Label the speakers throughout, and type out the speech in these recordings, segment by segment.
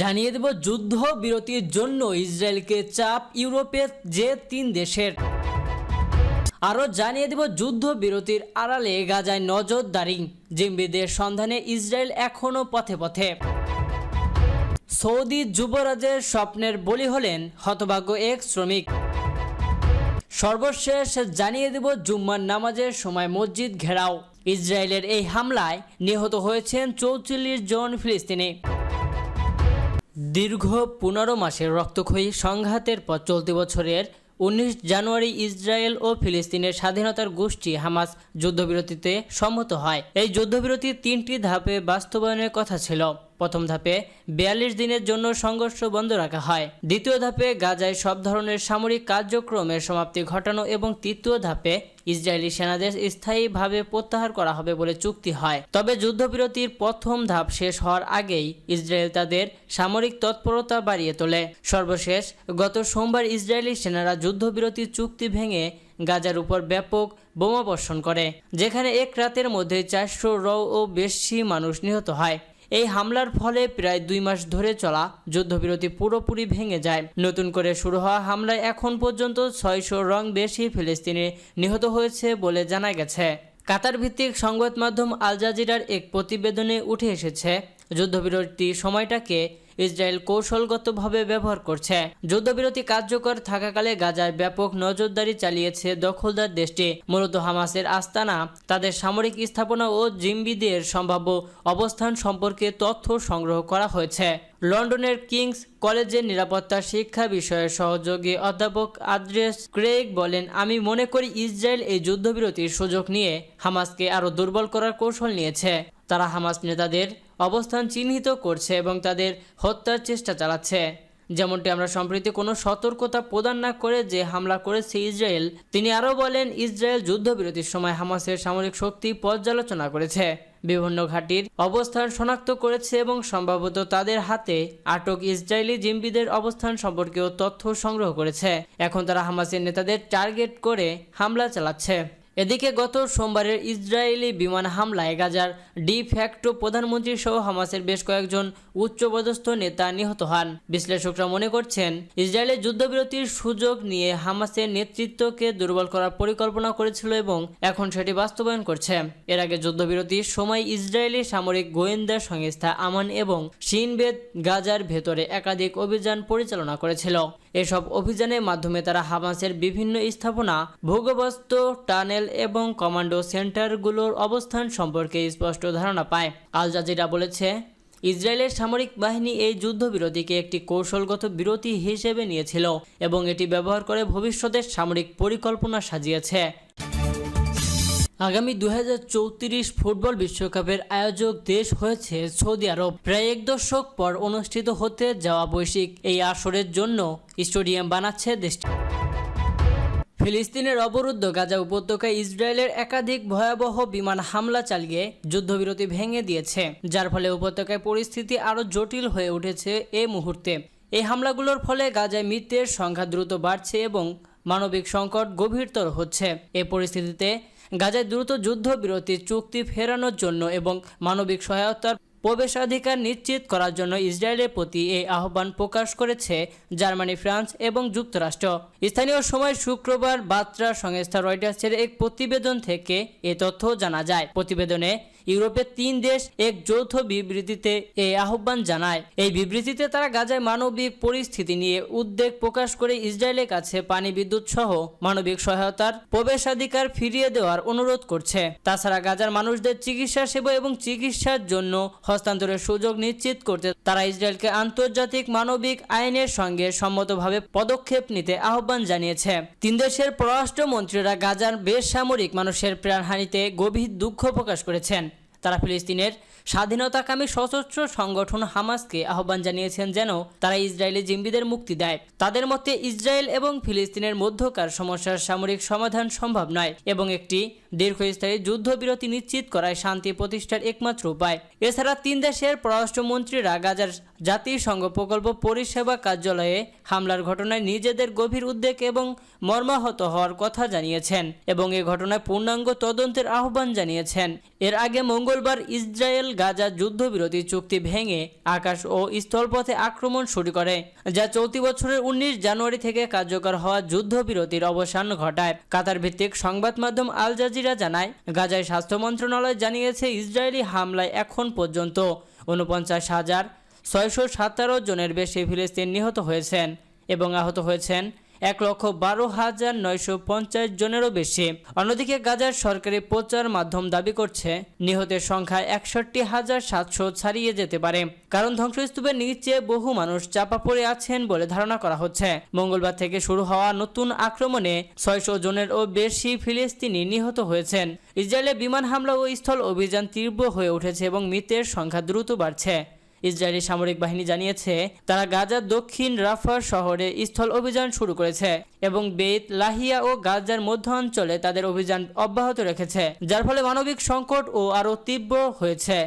Speaker 1: জানিয়ে দেব যুদ্ধ বিরতির জন্য ইসরায়েলকে চাপ ইউরোপের যে 3 দেশের। আরও জানিয়ে দেব যুদ্ধ বিরতির আড়ালে গাজায় নজরদারি, জিম্মিদের সন্ধানে ইসরায়েল এখনও পথে পথে। সৌদি যুবরাজের স্বপ্নের বলি হলেন হতভাগ্য এক শ্রমিক। সর্বশেষ জানিয়ে দেব জুম্মার নামাজের সময় মসজিদ ঘেরাও, ইসরায়েলের এই হামলায় নিহত হয়েছেন 44 জন ফিলিস্তিনি। দীর্ঘ 15 মাসের রক্তক্ষয়ী সংঘাতের পর চলতি বছরের 19 জানুয়ারি ইসরায়েল ও ফিলিস্তিনের স্বাধীনতার গোষ্ঠী হামাস যুদ্ধবিরতিতে সম্মত হয়। এই যুদ্ধবিরতি 3টি ধাপে বাস্তবায়নের কথা ছিল। প্রথম ধাপে 42 দিনের জন্য সংঘর্ষ বন্ধ রাখা হয়, দ্বিতীয় ধাপে গাজায় সব ধরনের সামরিক কার্যক্রমের সমাপ্তি ঘটানো এবং তৃতীয় ধাপে ইসরায়েলি সেনাদের স্থায়ীভাবে প্রত্যাহার করা হবে বলে চুক্তি হয়। তবে যুদ্ধবিরতির প্রথম ধাপ শেষ হওয়ার আগেই ইসরায়েল তাদের সামরিক তৎপরতা বাড়িয়ে তোলে। সর্বশেষ গত সোমবার ইসরায়েলি সেনারা যুদ্ধবিরতির চুক্তি ভেঙে গাজার উপর ব্যাপক বোমাবর্ষণ করে, যেখানে এক রাতের মধ্যে 400 ও বেশি মানুষ নিহত হয়। এই হামলার ফলে প্রায় 2 মাস ধরে চলা যুদ্ধবিরতি পুরোপুরি ভেঙে যায়। নতুন করে শুরু হওয়া হামলায় এখন পর্যন্ত 600 বেশি ফিলিস্তিনি নিহত হয়েছে বলে জানা গেছে। কাতার ভিত্তিক সংবাদ মাধ্যম আল জাজিরার এক প্রতিবেদনে উঠে এসেছে, যুদ্ধবিরতি সময়টাকে ইসরায়েল কৌশলগতভাবে ব্যবহার করছে। যুদ্ধবিরতি কার্যকর থাকাকালে গাজায় ব্যাপক নজরদারি চালিয়েছে দখলদার দেশটি। মূলত হামাসের আস্তানা, তাদের সামরিক স্থাপনা ও জিম্মিদের সম্ভাব্য অবস্থান সম্পর্কে তথ্য সংগ্রহ করা হয়েছে। লন্ডনের কিংস কলেজের নিরাপত্তা শিক্ষা বিষয়ের সহযোগী অধ্যাপক আদ্রেস ক্রেইগ বলেন, আমি মনে করি ইসরায়েল এই যুদ্ধবিরতির সুযোগ নিয়ে হামাসকে আরও দুর্বল করার কৌশল নিয়েছে। তারা হামাস নেতাদের অবস্থান চিহ্নিত করছে এবং তাদের হত্যার চেষ্টা চালাচ্ছে। যেমনটি আমরা সম্প্রতি কোনো সতর্কতা প্রদান না করে যে হামলা করেছে ইসরায়েল। তিনি আরও বলেন, ইসরায়েল যুদ্ধবিরতির সময় হামাসের সামরিক শক্তি পর্যালোচনা করেছে, বিভিন্ন ঘাঁটির অবস্থান শনাক্ত করেছে এবং সম্ভবত তাদের হাতে আটক ইসরায়েলি জিম্মিদের অবস্থান সম্পর্কেও তথ্য সংগ্রহ করেছে। এখন তারা হামাসের নেতাদের টার্গেট করে হামলা চালাচ্ছে। এদিকে গত সোমবারের ইসরায়েলি বিমান হামলায় গাজার ডি ফ্যাক্টো প্রধানমন্ত্রী সহ হামাসের বেশ কয়েকজন উচ্চপদস্থ নেতা নিহত হন। বিশ্লেষকরা মনে করছেন, ইসরায়েলের যুদ্ধবিরতির সুযোগ নিয়ে হামাসের নেতৃত্বকে দুর্বল করার পরিকল্পনা করেছিল এবং এখন সেটি বাস্তবায়ন করছে। এর আগে যুদ্ধবিরতির সময় ইসরায়েলি সামরিক গোয়েন্দা সংস্থা আমান এবং শিন বেত গাজার ভেতরে একাধিক অভিযান পরিচালনা করেছিল। এসব অভিযানের মাধ্যমে তারা হামাসের বিভিন্ন স্থাপনা, ভূগর্ভস্থ টানেল এবং কমান্ডো সেন্টারগুলোর অবস্থান সম্পর্কে স্পষ্ট ধারণা পায়। আল জাজিরা বলেছে, ইসরায়েলের সামরিক বাহিনী এই যুদ্ধবিরতিকে একটি কৌশলগত বিরতি হিসেবে নিয়েছিল এবং এটি ব্যবহার করে ভবিষ্যতের সামরিক পরিকল্পনা সাজিয়েছে। আগামী 2034 ফুটবল বিশ্বকাপের আয়োজক দেশ হয়েছে সৌদি আরব। প্রায় 1 দশক পর অনুষ্ঠিত হতে যাওয়া বৈশ্বিক এই আসরের জন্য স্টেডিয়াম বানাচ্ছে দেশটি। ফিলিস্তিনের অবরুদ্ধ গাজা উপত্যকায় ইসরায়েলের একাধিক ভয়াবহ বিমান হামলা চালিয়ে যুদ্ধবিরতি ভেঙে দিয়েছে, যার ফলে উপত্যকায় পরিস্থিতি আরও জটিল হয়ে উঠেছে এই মুহূর্তে। এই হামলাগুলোর ফলে গাজায় মৃতের সংখ্যা দ্রুত বাড়ছে এবং মানবিক সংকট গভীরতর হচ্ছে। এই পরিস্থিতিতে গাজায় দ্রুত যুদ্ধবিরতির চুক্তি ফেরানোর জন্য এবং মানবিক সহায়তার প্রবেশাধিকার নিশ্চিত করার জন্য ইসরায়েলের প্রতি এই আহ্বান প্রকাশ করেছে জার্মানি, ফ্রান্স এবং যুক্তরাষ্ট্র। স্থানীয় সময় শুক্রবার বার্তা সংস্থা রয়টার্সের এক প্রতিবেদন থেকে এ তথ্য জানা যায়। প্রতিবেদনে ইউরোপের 3 দেশ এক যৌথ বিবৃতিতে এই আহ্বান জানায়। এই বিবৃতিতে তারা গাজায় মানবিক পরিস্থিতি নিয়ে উদ্বেগ প্রকাশ করে ইসরায়েলের কাছে পানি, বিদ্যুৎ সহ মানবিক সহায়তার প্রবেশাধিকার ফিরিয়ে দেওয়ার অনুরোধ করছে। তাছাড়া গাজার মানুষদের চিকিৎসা সেবা এবং চিকিৎসার জন্য হস্তান্তরের সুযোগ নিশ্চিত করতে তারা ইসরায়েলকে আন্তর্জাতিক মানবিক আইনের সঙ্গে সম্মতভাবে পদক্ষেপ নিতে আহ্বান জানিয়েছে। 3 দেশের পররাষ্ট্রমন্ত্রীরা গাজার বেসামরিক মানুষের প্রাণহানিতে গভীর দুঃখ প্রকাশ করেছেন। তারা ফিলিস্তিনের স্বাধীনতাকামী সশস্ত্র সংগঠন হামাসকে আহ্বান জানিয়েছেন যেন তারা ইসরায়েলি জিম্মিদের মুক্তি দেয়। তাদের মতে ইসরায়েল এবং ফিলিস্তিনের মধ্যকার সমস্যার সামরিক সমাধান সম্ভব নয় এবং একটি দীর্ঘস্থায়ী যুদ্ধবিরতি নিশ্চিত করায় শান্তি প্রতিষ্ঠার একমাত্র উপায়। এছাড়া 3 দেশের পররাষ্ট্রমন্ত্রীরা গাজার জাতিসংঘ প্রকল্প পরিষেবা কার্যালয়ে হামলার ঘটনায় নিজেদের গভীর উদ্বেগ এবং মর্মাহত হওয়ার কথা জানিয়েছেন এবং এ ঘটনায় পূর্ণাঙ্গ তদন্তের আহ্বান জানিয়েছেন। এর আগে মঙ্গলবার ইসরায়েল গাজা যুদ্ধবিরতি চুক্তি ভেঙে আকাশ ও স্থলপথে আক্রমণ শুরু করে, যা চলতি বছরের 19 জানুয়ারি থেকে কার্যকর হওয়া যুদ্ধবিরতির অবসান ঘটায়। কাতার ভিত্তিক সংবাদ মাধ্যম আল জাজিরা জানায়, গাজায় স্বাস্থ্য মন্ত্রণালয় জানিয়েছে ইসরায়েলি হামলায় এখন পর্যন্ত 49,617 জনের বেশি ফিলিস্তিনি নিহত হয়েছেন এবং আহত হয়েছেন 1,12,950 জনেরও বেশি। অন্যদিকে গাজার সরকারি প্রচার মাধ্যম দাবি করছে নিহতের সংখ্যা 61,700 ছাড়িয়ে যেতে পারে, কারণ ধ্বংসস্তূপের নিচে বহু মানুষ চাপা পড়ে আছেন বলে ধারণা করা হচ্ছে। মঙ্গলবার থেকে শুরু হওয়া নতুন আক্রমণে 600 জনেরও বেশি ফিলিস্তিনি নিহত হয়েছেন। ইসরায়েলে বিমান হামলা ও স্থল অভিযান তীব্র হয়ে উঠেছে এবং মৃতের সংখ্যা দ্রুত বাড়ছে। ইসরায়েলি সামরিক বাহিনী জানিয়েছে তারা গাজার দক্ষিণ রাফা শহরে স্থল অভিযান শুরু করেছে এবং বেত লাহিয়া ও গাজার মধ্য অঞ্চলে তাদের অভিযান অব্যাহত রেখেছে, যার ফলে মানবিক সংকট ও আরও তীব্র হয়েছে।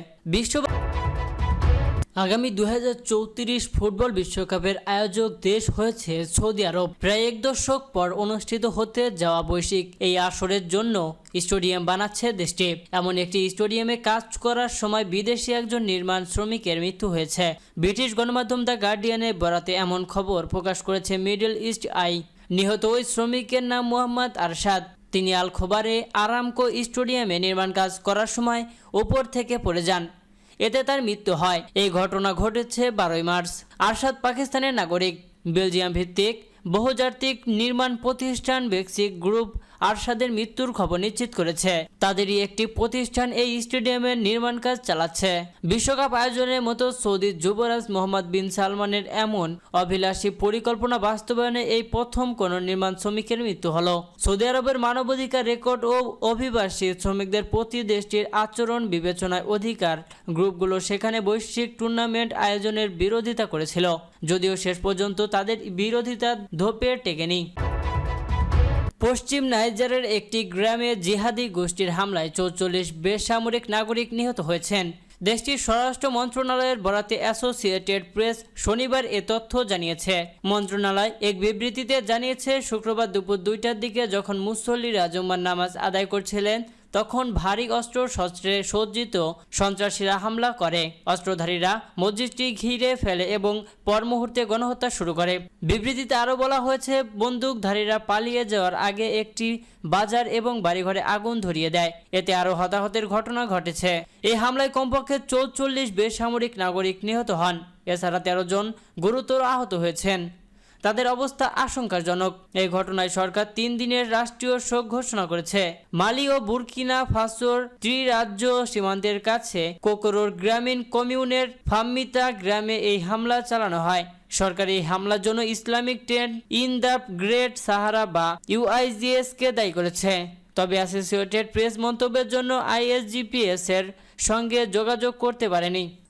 Speaker 1: আগামী 2034 ফুটবল বিশ্বকাপের আয়োজক দেশ হয়েছে সৌদি আরব। প্রায় এক দশক পর অনুষ্ঠিত হতে যাওয়া বৈশ্বিক এই আসরের জন্য স্টেডিয়াম বানাচ্ছে দেশটি। এমন একটি স্টেডিয়ামে কাজ করার সময় বিদেশি একজন নির্মাণ শ্রমিকের মৃত্যু হয়েছে। ব্রিটিশ গণমাধ্যম দ্য গার্ডিয়ানে বরাতে এমন খবর প্রকাশ করেছে মিডল ইস্ট আই। নিহত ওই শ্রমিকের নাম মোহাম্মদ আরশাদ। তিনি আল খোবারে আরামকো স্টেডিয়ামে নির্মাণ কাজ করার সময় উপর থেকে পড়ে যান, এতে তার মৃত্যু হয়। এই ঘটনা ঘটেছে 12 মার্চ। আরশাদ পাকিস্তানের নাগরিক। বেলজিয়াম ভিত্তিক বহুজাতিক নির্মাণ প্রতিষ্ঠান বেক্সিক গ্রুপ আরশাদের মৃত্যুর খবর নিশ্চিত করেছে। তাদেরই একটি প্রতিষ্ঠান এই স্টেডিয়ামের নির্মাণ কাজ চালাচ্ছে। বিশ্বকাপ আয়োজনের মতো সৌদি যুবরাজ মোহাম্মদ বিন সালমানের এমন অভিলাষী পরিকল্পনা বাস্তবায়নে এই প্রথম কোনো নির্মাণ শ্রমিকের মৃত্যু হলো। সৌদি আরবের মানবাধিকার রেকর্ড ও অভিবাসী শ্রমিকদের প্রতি দেশটির আচরণ বিবেচনায় অধিকার গ্রুপগুলো সেখানে বৈশ্বিক টুর্নামেন্ট আয়োজনের বিরোধিতা করেছিল, যদিও শেষ পর্যন্ত তাদের বিরোধিতা ধোপে টেকেনি। পশ্চিম নাইজারের একটি গ্রামে জিহাদি গোষ্ঠীর হামলায় 44 বেসামরিক নাগরিক নিহত হয়েছেন। দেশটির স্বরাষ্ট্র মন্ত্রণালয়ের বরাতে অ্যাসোসিয়েটেড প্রেস শনিবার এ তথ্য জানিয়েছে। মন্ত্রণালয় এক বিবৃতিতে জানিয়েছে, শুক্রবার দুপুর 2টার দিকে যখন মুসল্লিরা জুম্মার নামাজ আদায় করছিলেন, তখন ভারী অস্ত্র শস্ত্রে সজ্জিত সন্ত্রাসীরা হামলা করে। অস্ত্রধারীরা মসজিদটি ঘিরে ফেলে এবং পর মুহূর্তে গণহত্যা শুরু করে। বিবৃতিতে আরও বলা হয়েছে, বন্দুকধারীরা পালিয়ে যাওয়ার আগে একটি বাজার এবং বাড়িঘরে আগুন ধরিয়ে দেয়। এতে আরও হতাহতের ঘটনা ঘটেছে। এই হামলায় কমপক্ষে 44 বেসামরিক নাগরিক নিহত হন। এছাড়া 13 জন গুরুতর আহত হয়েছেন। তাদের অবস্থা আশঙ্কাজনক। এই ঘটনায় সরকার 3 দিনের রাষ্ট্রীয় শোক ঘোষণা করেছে। মালি ও বুরকিনা ফাসোর ত্রিরাজ্য সীমান্তের কাছে কোকোরোর গ্রামীণ কমিউনের ফাম্মিতা গ্রামে এই হামলা চালানো হয়। সরকার এই হামলার জন্য Islamic tent in the great Sahara বা ইউআইজিএস কে দায়ী করেছে। তবে অ্যাসোসিয়েটেড প্রেস মন্তব্যের জন্য আইএসজিপিএস এর সঙ্গে যোগাযোগ করতে পারেনি।